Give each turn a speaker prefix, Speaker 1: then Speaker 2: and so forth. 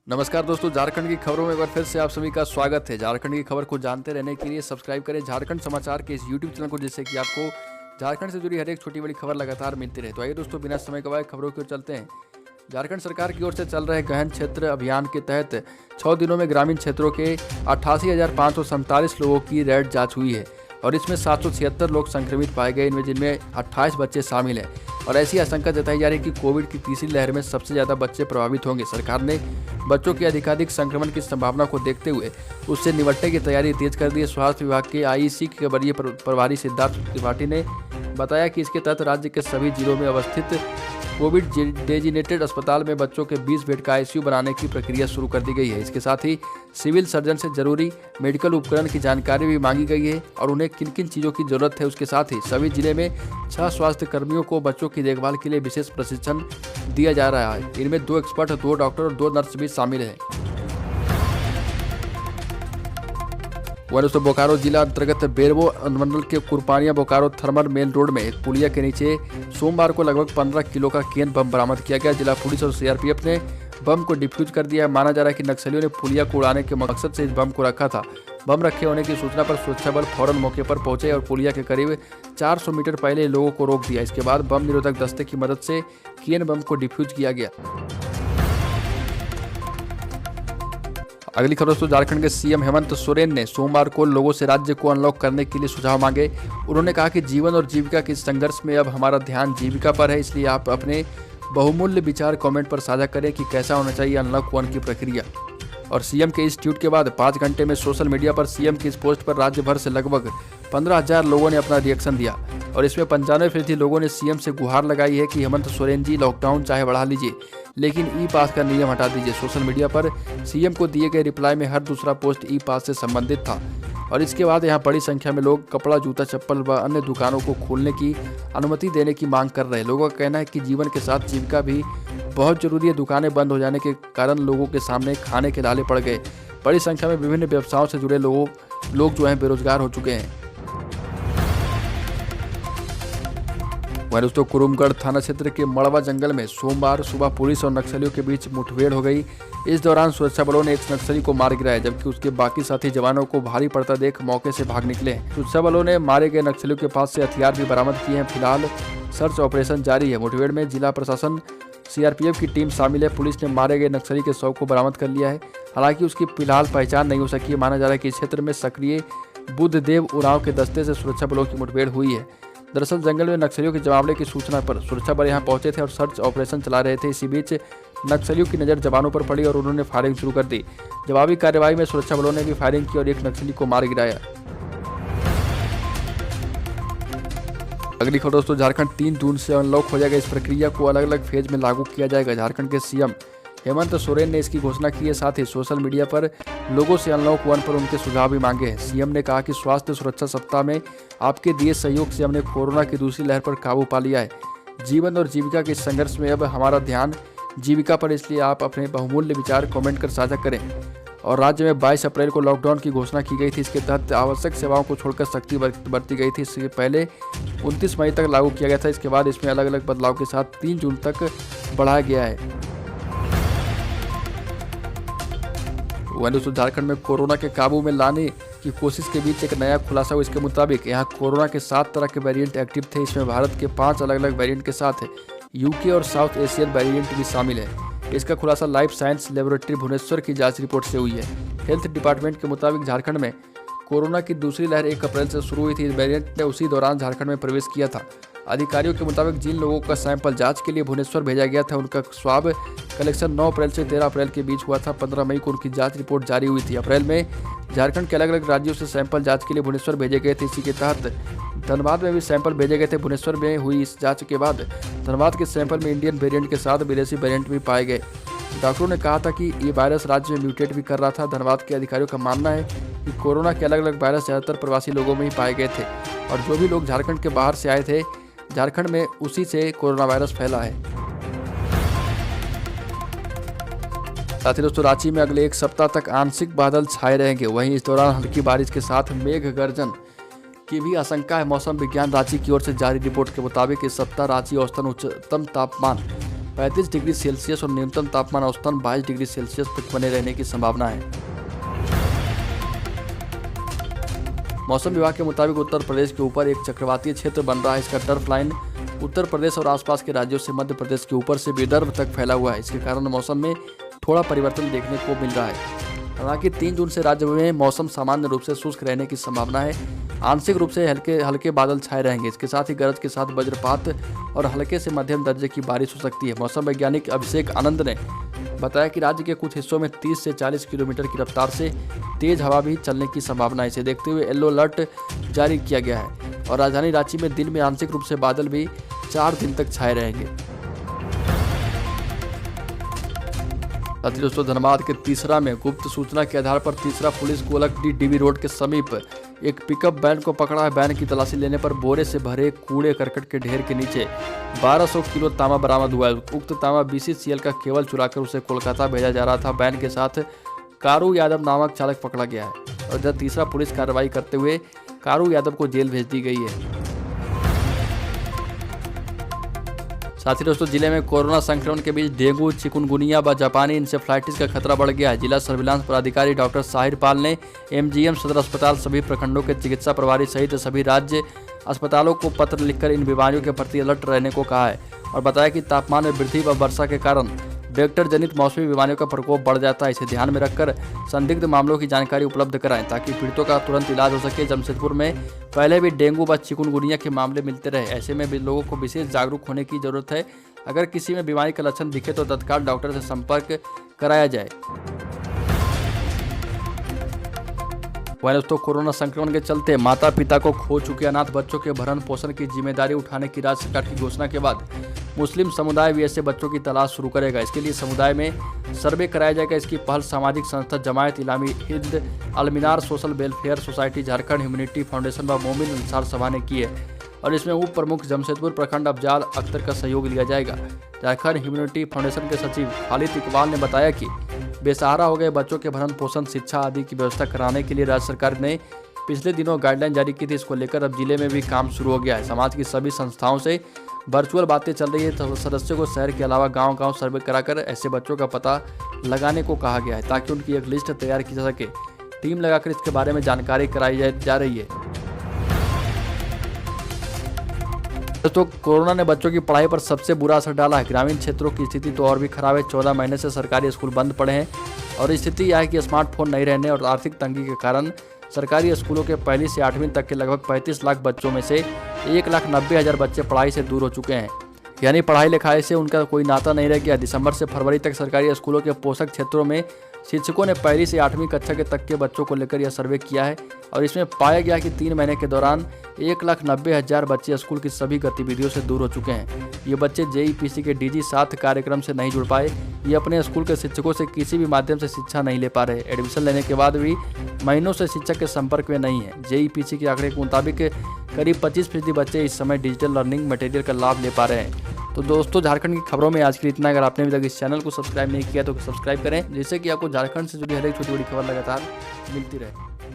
Speaker 1: नमस्कार दोस्तों, झारखंड की खबरों में एक बार फिर से आप सभी का स्वागत है। झारखंड की खबर को जानते रहने के लिए सब्सक्राइब करें झारखंड समाचार के इस यूट्यूब चैनल को, जिससे कि आपको झारखंड से जुड़ी हर एक छोटी बड़ी खबर लगातार मिलती रहे। तो आइए दोस्तों, बिना समय गवाए खबरों की ओर चलते हैं। झारखंड सरकार की ओर से चल रहे गहन क्षेत्र अभियान के तहत 6 दिनों में ग्रामीण क्षेत्रों के 88,547 लोगों की रैट जाँच हुई है और इसमें 776 लोग संक्रमित पाए गए, जिनमें 28 बच्चे शामिल हैं। और ऐसी आशंका जताई जा रही है कि कोविड की तीसरी लहर में सबसे ज़्यादा बच्चे प्रभावित होंगे। सरकार ने बच्चों के अधिकाधिक संक्रमण की संभावना को देखते हुए उससे निपटने की तैयारी तेज कर दी है। स्वास्थ्य विभाग के आईसी के वरीय प्रभारी सिद्धार्थ त्रिपाठी ने बताया कि इसके तहत राज्य के सभी जिलों में अवस्थित कोविड डेजिनेटेड अस्पताल में बच्चों के 20 बेड का आईसीयू बनाने की प्रक्रिया शुरू कर दी गई है। इसके साथ ही सिविल सर्जन से जरूरी मेडिकल उपकरण की जानकारी भी मांगी गई है और उन्हें किन किन चीज़ों की जरूरत है। उसके साथ ही सभी जिले में 6 स्वास्थ्य कर्मियों को बच्चों की देखभाल के लिए विशेष प्रशिक्षण दिया जा रहा है। इनमें 2 एक्सपर्ट, 2 डॉक्टर और 2 नर्स भी शामिल हैं। दोस्तों, बोकारो जिला अंतर्गत बेरबो अनुमंडल के कुरपानिया बोकारो थर्मल मेल रोड में एक पुलिया के नीचे सोमवार को लगभग 15 किलो का केन बम बरामद किया गया। जिला पुलिस और सीआरपीएफ ने बम को डिफ्यूज कर दिया। माना जा रहा है कि नक्सलियों ने पुलिया को उड़ाने के मकसद से इस बम को रखा था। बम रखे होने की सूचना पर सुरक्षा बल फौरन मौके पर पहुंचे और पुलिया के करीब 400 मीटर पहले लोगों को रोक दिया। इसके बाद बम निरोधक दस्ते की मदद से केन बम को डिफ्यूज किया गया। अगली खबर दोस्तों, झारखंड के सीएम हेमंत सोरेन ने सोमवार को लोगों से राज्य को अनलॉक करने के लिए सुझाव मांगे। उन्होंने कहा कि जीवन और जीविका के संघर्ष में अब हमारा ध्यान जीविका पर है, इसलिए आप अपने बहुमूल्य विचार कमेंट पर साझा करें कि कैसा होना चाहिए अनलॉक 1 की प्रक्रिया। और सीएम के इस ट्वीट के बाद 5 घंटे में सोशल मीडिया पर सीएम की इस पोस्ट पर राज्य भर से लगभग 15,000 लोगों ने अपना रिएक्शन दिया और इसमें 95% लोगों ने सीएम से गुहार लगाई है कि हेमंत सोरेन जी, लॉकडाउन चाहे बढ़ा लीजिए लेकिन ई पास का नियम हटा दीजिए। सोशल मीडिया पर सीएम को दिए गए रिप्लाई में हर दूसरा पोस्ट ई पास से संबंधित था और इसके बाद यहां बड़ी संख्या में लोग कपड़ा, जूता, चप्पल व अन्य दुकानों को खोलने की अनुमति देने की मांग कर रहे हैं। लोगों का कहना है कि जीवन के साथ जीविका भी बहुत जरूरी है। दुकानें बंद हो जाने के कारण लोगों के सामने खाने के लाले पड़ गए। बड़ी संख्या में विभिन्न व्यवसायों से जुड़े लोग जो हैं बेरोजगार हो चुके हैं। वहीं दोस्तों, कुरुमगढ़ थाना क्षेत्र के मड़वा जंगल में सोमवार सुबह पुलिस और नक्सलियों के बीच मुठभेड़ हो गई। इस दौरान सुरक्षा बलों ने एक नक्सली को मार गिराया, जबकि उसके बाकी साथी जवानों को भारी पड़ता देख मौके से भाग निकले। सुरक्षा बलों ने मारे गए नक्सलियों के पास से हथियार भी बरामद किए हैं। फिलहाल सर्च ऑपरेशन जारी है। मुठभेड़ में जिला प्रशासन, सीआरपीएफ की टीम शामिल है। पुलिस ने मारे गए नक्सली के शव को बरामद कर लिया है। हालांकि उसकी फिलहाल पहचान नहीं हो सकी है। माना जा रहा है कि इस क्षेत्र में सक्रिय बुद्धदेव उरांव के दस्ते से सुरक्षा बलों की मुठभेड़ हुई है। दरअसल जंगल में नक्सलियों के जमावड़े की सूचना पर सुरक्षा बल यहां पहुंचे थे और सर्च ऑपरेशन चला रहे थे। इसी बीच नक्सलियों की नज़र जवानों पर पड़ी और उन्होंने फायरिंग शुरू कर दी। जवाबी कार्रवाई में सुरक्षा बलों ने भी फायरिंग की और एक नक्सली को मार गिराया। अगली खबर दोस्तों, झारखंड 3 जून से अनलॉक हो जाएगा। इस प्रक्रिया को अलग अलग फेज में लागू किया जाएगा। झारखंड के सीएम हेमंत सोरेन ने इसकी घोषणा की है। साथ ही सोशल मीडिया पर लोगों से अनलॉक 1 पर उनके सुझाव भी मांगे हैं। सीएम ने कहा कि स्वास्थ्य सुरक्षा सप्ताह में आपके दिए सहयोग से हमने कोरोना की दूसरी लहर पर काबू पा लिया है। जीवन और जीविका के संघर्ष में अब हमारा ध्यान जीविका पर, इसलिए आप अपने बहुमूल्य विचार कमेंट कर साझा करें। और राज्य में 22 अप्रैल को लॉकडाउन की घोषणा की गई थी। इसके तहत आवश्यक सेवाओं को छोड़कर सख्ती बरती गई थी। इससे पहले 29 मई तक लागू किया गया था। इसके बाद इसमें अलग अलग बदलाव के साथ 3 जून तक बढ़ाया गया है। वहीं दोस्तों, झारखंड में कोरोना के काबू में लाने की कोशिश के बीच एक नया खुलासा हुआ। इसके मुताबिक यहाँ कोरोना के 7 तरह के वेरिएंट एक्टिव थे। इसमें भारत के 5 अलग अलग वेरिएंट के साथ यूके और साउथ एशियन वेरिएंट भी शामिल है। इसका खुलासा लाइफ साइंस लेबोरेटरी भुवनेश्वर की जांच रिपोर्ट से हुई है। हेल्थ डिपार्टमेंट के मुताबिक झारखंड में कोरोना की दूसरी लहर 1 अप्रैल से शुरू हुई थी। इस वेरिएंट ने उसी दौरान झारखंड में प्रवेश किया था। अधिकारियों के मुताबिक जिन लोगों का सैंपल जांच के लिए भुवनेश्वर भेजा गया था, उनका स्वाब कलेक्शन 9 अप्रैल से 13 अप्रैल के बीच हुआ था। 15 मई को उनकी जांच रिपोर्ट जारी हुई थी। अप्रैल में झारखंड के अलग अलग राज्यों से सैंपल जांच के लिए भुवनेश्वर भेजे गए थे। इसी के तहत धनबाद में भी सैंपल भेजे गए थे। भुवनेश्वर में हुई इस जांच के बाद धनबाद के सैंपल में इंडियन वेरिएंट के साथ विदेशी वेरिएंट भी पाए गए। डॉक्टरों ने कहा था कि ये वायरस राज्य में म्यूटेट भी कर रहा था। धनबाद के अधिकारियों का मानना है कि कोरोना के अलग अलग वायरस ज़्यादातर प्रवासी लोगों में ही पाए गए थे और जो भी लोग झारखंड के बाहर से आए थे, झारखंड में उसी से कोरोना वायरस फैला है। साथ ही दोस्तों, रांची में अगले 1 सप्ताह तक आंशिक बादल छाए रहेंगे। वहीं इस दौरान हल्की बारिश के साथ मेघ गर्जन की भी आशंका है। मौसम विज्ञान रांची की ओर से जारी रिपोर्ट के मुताबिक इस सप्ताह रांची औसतन उच्चतम तापमान 35 डिग्री सेल्सियस और न्यूनतम तापमान औसतन 22 डिग्री सेल्सियस तक बने रहने की संभावना है। मौसम विभाग के मुताबिक उत्तर प्रदेश के ऊपर एक चक्रवातीय क्षेत्र बन रहा है। इसका टर्फ लाइन उत्तर प्रदेश और आसपास के राज्यों से मध्य प्रदेश के ऊपर से विदर्भ तक फैला हुआ है। इसके कारण मौसम में थोड़ा परिवर्तन देखने को मिल रहा है। हालांकि 3 जून से राज्य में मौसम सामान्य रूप से शुष्क रहने की संभावना है। आंशिक रूप से हल्के बादल छाए रहेंगे। इसके साथ ही गरज के साथ वज्रपात और हल्के से मध्यम दर्जे की बारिश हो सकती है। मौसम वैज्ञानिक अभिषेक आनंद ने बताया कि राज्य के कुछ हिस्सों में 30 से 40 किलोमीटर की रफ्तार से तेज हवा भी चलने की संभावना है। इसे देखते हुए येलो अलर्ट जारी किया गया है और राजधानी रांची में दिन में आंशिक रूप से बादल भी 4 दिन तक छाए रहेंगे। साथ ही दोस्तों, धनबाद के तीसरा में गुप्त सूचना के आधार पर तीसरा पुलिस गोलकडी डीबी रोड के समीप एक पिकअप वैन को पकड़ा है। वैन की तलाशी लेने पर बोरे से भरे कूड़े करकट के ढेर के नीचे 1200 किलो तांबा बरामद हुआ है। उक्त तांबा BCCL का केबल चुराकर उसे कोलकाता भेजा जा रहा था। वैन के साथ कारू यादव नामक चालक पकड़ा गया है और इधर तीसरा पुलिस कार्रवाई करते हुए कारू यादव को जेल भेज दी गई है। साथ ही दोस्तों, जिले में कोरोना संक्रमण के बीच डेंगू, चिकुनगुनिया व जापानी इंसेफ्लाइटिस का खतरा बढ़ गया है। जिला सर्विलांस पदाधिकारी डॉक्टर साहिर पाल ने MGM सदर अस्पताल, सभी प्रखंडों के चिकित्सा प्रभारी सहित सभी राज्य अस्पतालों को पत्र लिखकर इन बीमारियों के प्रति अलर्ट रहने को कहा है और बताया कि तापमान में वृद्धि व वर्षा के कारण वेक्टर जनित मौसमी बीमारियों का प्रकोप बढ़ जाता है। इसे ध्यान में रखकर संदिग्ध मामलों की जानकारी उपलब्ध कराएं ताकि पीड़ितों का तुरंत इलाज हो सके। जमशेदपुर में पहले भी डेंगू व चिकुनगुनिया के मामले मिलते रहे। ऐसे में भी लोगों को विशेष जागरूक होने की जरूरत है। अगर किसी में बीमारी का लक्षण दिखे तो तत्काल डॉक्टर से संपर्क कराया जाए। वहीं दोस्तों, कोरोना संक्रमण के चलते माता पिता को खो चुके अनाथ बच्चों के भरण पोषण की जिम्मेदारी उठाने की राज्य सरकार की घोषणा के बाद मुस्लिम समुदाय भी ऐसे बच्चों की तलाश शुरू करेगा। इसके लिए समुदाय में सर्वे कराया जाएगा। इसकी पहल सामाजिक संस्था Jamaat Islami Hind, Alminar social welfare society, Jharkhand humanity foundation व मोमिन अंसार सभा ने की है और इसमें उप प्रमुख जमशेदपुर प्रखंड अफजाल अख्तर का सहयोग लिया जाएगा। झारखंड ह्यूमैनिटी फाउंडेशन के सचिव खालिद इकबाल ने बताया कि बेसहारा हो गए बच्चों के भरण पोषण, शिक्षा आदि की व्यवस्था कराने के लिए राज्य सरकार ने पिछले दिनों गाइडलाइन जारी की थी। इसको लेकर अब जिले में भी काम शुरू हो गया है। समाज की सभी संस्थाओं से वर्चुअल बातें चल रही है। तो सदस्यों को शहर के अलावा गांव-गांव सर्वे कराकर ऐसे बच्चों का पता लगाने को कहा गया है ताकि उनकी एक लिस्ट तैयार की जा सके। टीम लगाकर इसके बारे में जानकारी कराई जा रही है। दोस्तों, कोरोना ने बच्चों की पढ़ाई पर सबसे बुरा असर डाला है। ग्रामीण क्षेत्रों की स्थिति तो और भी खराब है। 14 महीने से सरकारी स्कूल बंद पड़े हैं और स्थिति यह है कि स्मार्टफोन नहीं रहने और आर्थिक तंगी के कारण सरकारी स्कूलों के 1ली से 8वीं तक के लगभग 35 लाख बच्चों में से 1,90,000 बच्चे पढ़ाई से दूर हो चुके हैं। यानी पढ़ाई लिखाई से उनका कोई नाता नहीं रह गया। दिसंबर से फरवरी तक सरकारी स्कूलों के पोषक क्षेत्रों में शिक्षकों ने 1ली से 8वीं कक्षा के तक के बच्चों को लेकर यह सर्वे किया है और इसमें पाया गया कि 3 महीने के दौरान 1,90,000 बच्चे स्कूल की सभी गतिविधियों से दूर हो चुके हैं। ये बच्चे JEPC के DG 7 कार्यक्रम से नहीं जुड़ पाए। ये अपने स्कूल के शिक्षकों से किसी भी माध्यम से शिक्षा नहीं ले पा रहे। एडमिशन लेने के बाद भी महीनों से शिक्षक के संपर्क में नहीं है। JEPC के आंकड़े के मुताबिक करीब 25% बच्चे इस समय डिजिटल लर्निंग मटेरियल का लाभ ले पा रहे हैं। तो दोस्तों, झारखंड की खबरों में आज के लिए इतना। अगर आपने अभी तक इस चैनल को सब्सक्राइब नहीं किया तो सब्सक्राइब करें, जिससे कि आपको झारखंड से जुड़ी हर एक छोटी बड़ी खबर लगातार मिलती रहे।